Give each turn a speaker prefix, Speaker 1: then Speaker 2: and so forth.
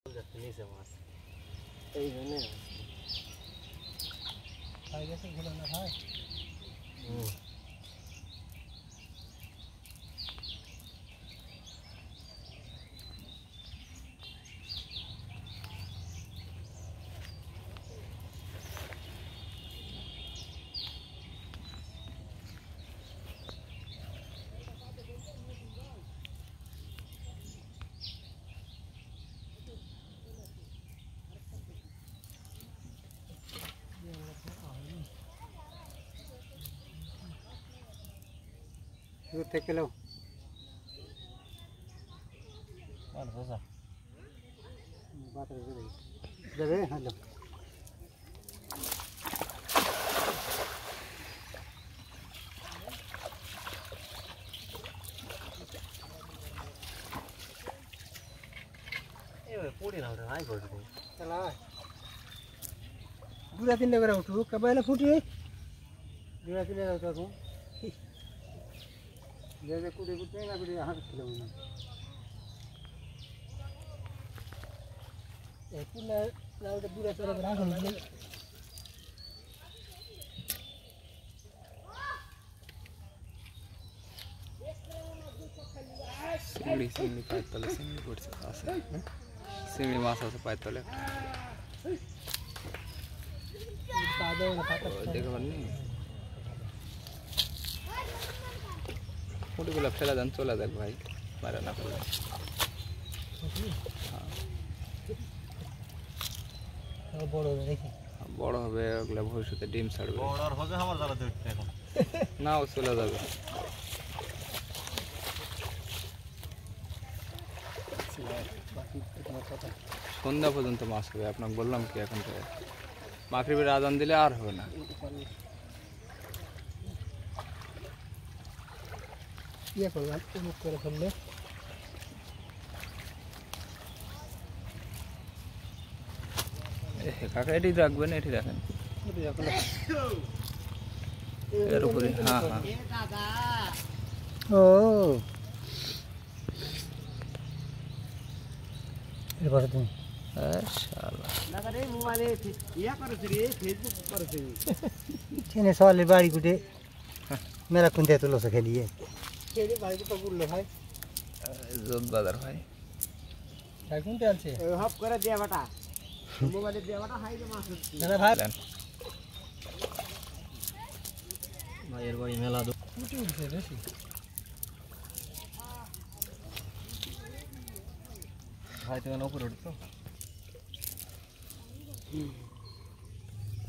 Speaker 1: নিচে মাছ এই জন্য খাই গেছে ঘুরে না খায় दूर तक लो बात हो सा बात रहे जब हेलो ए पूरी ना उठा आई बोल रही चला दूरा दिन लग रहा उठो कब आला फूटी दूरा दिन लग रहा हूं जैसे कुड़ी कुटे ना कुड़ी हाथ खिलो ना ये पुला लाउ तो पूरा तरह बना कर ले
Speaker 2: सिंगड़ी पाइप तले सिंगड़ी पड़ से आसे सिंगड़ी मासा से पाइप तले देखो बन्नी मोटी गुलाब फैला दान चला देख भाई मारा ना पड़े
Speaker 1: हाँ बड़ा हो देखी
Speaker 2: बड़ा हो गया गुलाब हो चुके डीम साड़
Speaker 3: बड़ा और हो गया हमारे ज़्यादा देखते हैं
Speaker 2: ना उस चला जाएगा সন্ধ্যা পর্যন্ত মাছ হবে আপনাকে বললাম কি এখন থেকে মাগরিবের আজান দিলে আর হবে না
Speaker 1: ये करवा मुख করে ফেললে
Speaker 2: এ কাকা এটি রাখবেন এটি রাখেন এর উপরে হ্যাঁ হ্যাঁ
Speaker 1: ও এবারে তুমি
Speaker 2: শালা
Speaker 1: লাগা রে মোবাইলে ইয়া করছ রে ফেসবুক করছ ছেনে সওয়ালে বাড়ি গুটে মেলা কোনতে তো লস খেলিয়ে খেলি বাড়ি তো বললো ভাই
Speaker 2: জোত বাজার ভাই
Speaker 1: ভাই কোনতে আনছে হাফ করে দিয়া বাটা মোবাইলে দিয়া বাটা হাই রে মাছ না ভাই ভাইয়ের বাড়ি মেলা দো কুটি উঠছে বেশি ভাই তো উপরে উঠতো